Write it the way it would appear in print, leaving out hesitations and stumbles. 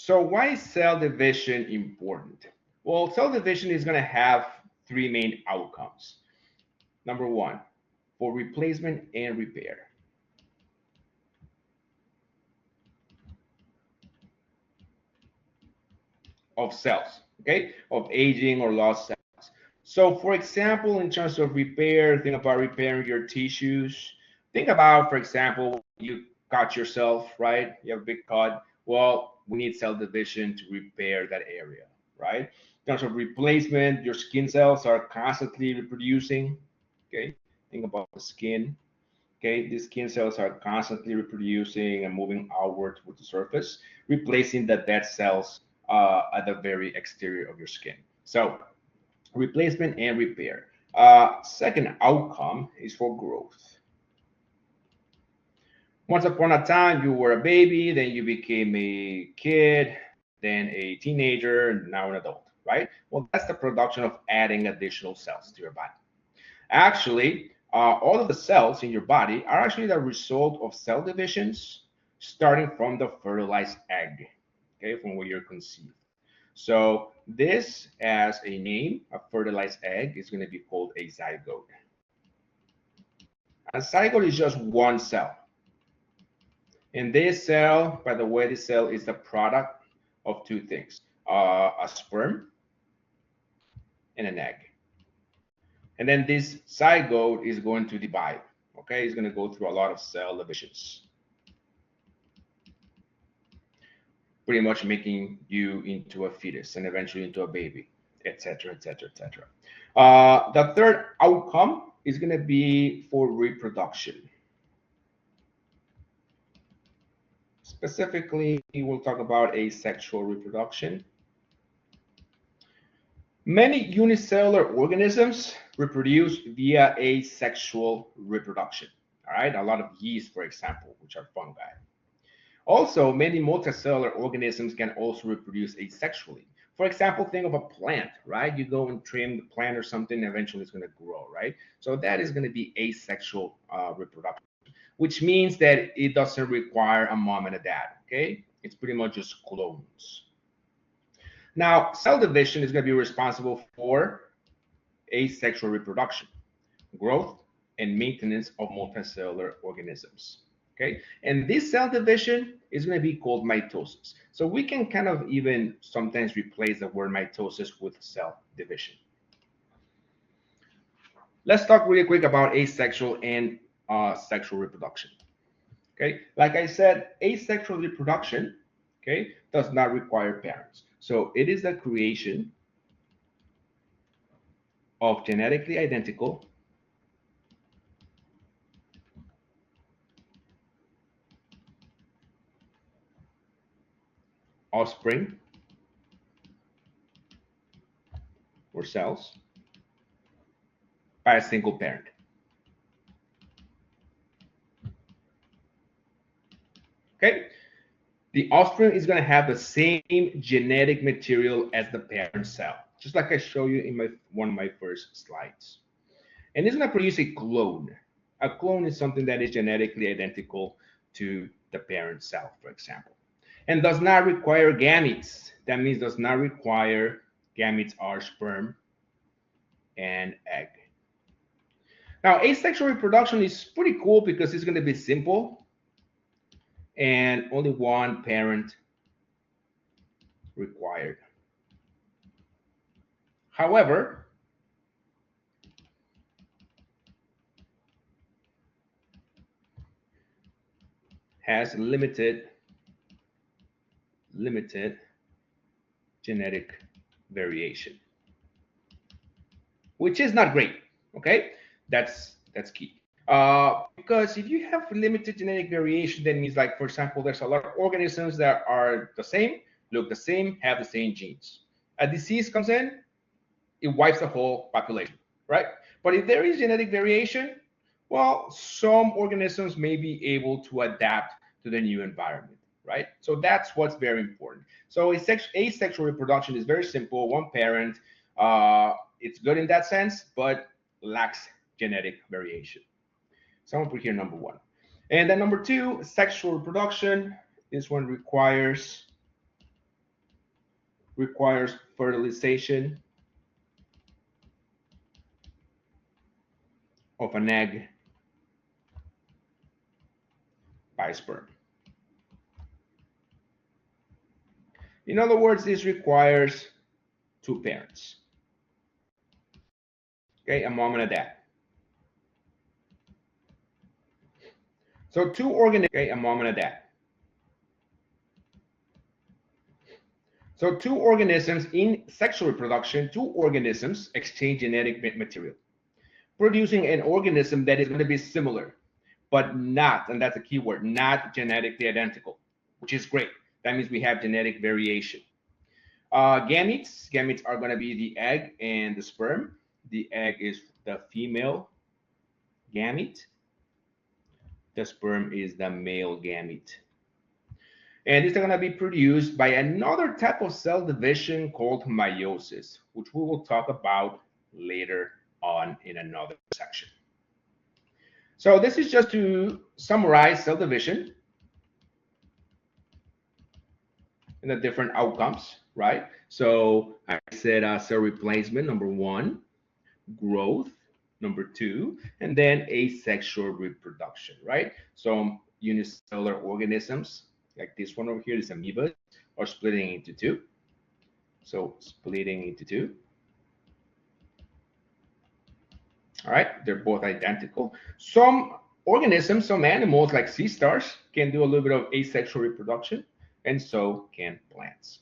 So why is cell division important? Well, cell division is going to have three main outcomes. Number one, for replacement and repair of cells, okay, of aging or lost cells. So, for example, in terms of repair, think about repairing your tissues. Think about, for example, you cut yourself, right? You have a big cut. Well, we need cell division to repair that area, right? In terms of replacement, your skin cells are constantly reproducing, okay? Think about the skin. Okay, these skin cells are constantly reproducing and moving outward towards the surface, replacing the dead cells at the very exterior of your skin. So, replacement and repair. Second outcome is for growth. Once upon a time, you were a baby, then you became a kid, then a teenager, and now an adult, right? Well, that's the production of adding additional cells to your body. Actually, all of the cells in your body are actually the result of cell divisions starting from the fertilized egg, okay, from where you're conceived. So this has a name, a fertilized egg is going to be called a zygote. A zygote is just one cell. And this cell, by the way, this cell is the product of two things, a sperm and an egg. And then this zygote is going to divide. Okay, it's going to go through a lot of cell divisions, pretty much making you into a fetus and eventually into a baby, etc., etc., etc. The third outcome is going to be for reproduction. Specifically, we'll talk about asexual reproduction. Many unicellular organisms reproduce via asexual reproduction. All right, a lot of yeast, for example, which are fungi. Also, many multicellular organisms can also reproduce asexually. For example, think of a plant, right? You go and trim the plant or something, eventually it's going to grow, right? So that is going to be asexual reproduction, which means that it doesn't require a mom and a dad, okay? It's pretty much just clones. Now, cell division is going to be responsible for asexual reproduction, growth, and maintenance of multicellular organisms. Okay, and this cell division is going to be called mitosis. So we can kind of even sometimes replace the word mitosis with cell division. Let's talk really quick about asexual and sexual reproduction. Okay, like I said, asexual reproduction, okay, does not require parents. So it is the creation of genetically identical offspring or cells by a single parent. Okay, the offspring is going to have the same genetic material as the parent cell, just like I showed you in one of my first slides. And it's going to produce a clone. A clone is something that is genetically identical to the parent cell, for example, and does not require gametes. That means does not require gametes are sperm and egg. Now, asexual reproduction is pretty cool because it's going to be simple and only one parent required. However, has limited genetic variation, which is not great. Okay, that's key. Because if you have limited genetic variation, that means, like, for example, there's a lot of organisms that are the same, look the same, have the same genes. A disease comes in, it wipes the whole population, right? But if there is genetic variation, well, some organisms may be able to adapt to the new environment, right? So that's what's very important. So asexual reproduction is very simple, one parent. It's good in that sense, but lacks genetic variation. So I'm gonna put here number one. And then number two, sexual reproduction. This one requires requires fertilization of an egg by sperm. In other words, this requires two parents, okay, a mom and a dad. So two organisms, okay, a mom and a dad. So two organisms in sexual reproduction, two organisms exchange genetic material, producing an organism that is going to be similar, but not, and that's a key word, not genetically identical, which is great. That means we have genetic variation. Gametes are going to be the egg and the sperm. The egg is the female gamete. The sperm is the male gamete. And these are going to be produced by another type of cell division called meiosis, which we will talk about later on in another section. So this is just to summarize cell division and the different outcomes, right? So I said cell replacement, number one, growth, number two, and then asexual reproduction, right? So unicellular organisms, like this one over here, this amoeba, are splitting into two. So splitting into two. All right, they're both identical. Some organisms, some animals like sea stars can do a little bit of asexual reproduction, and so can plants.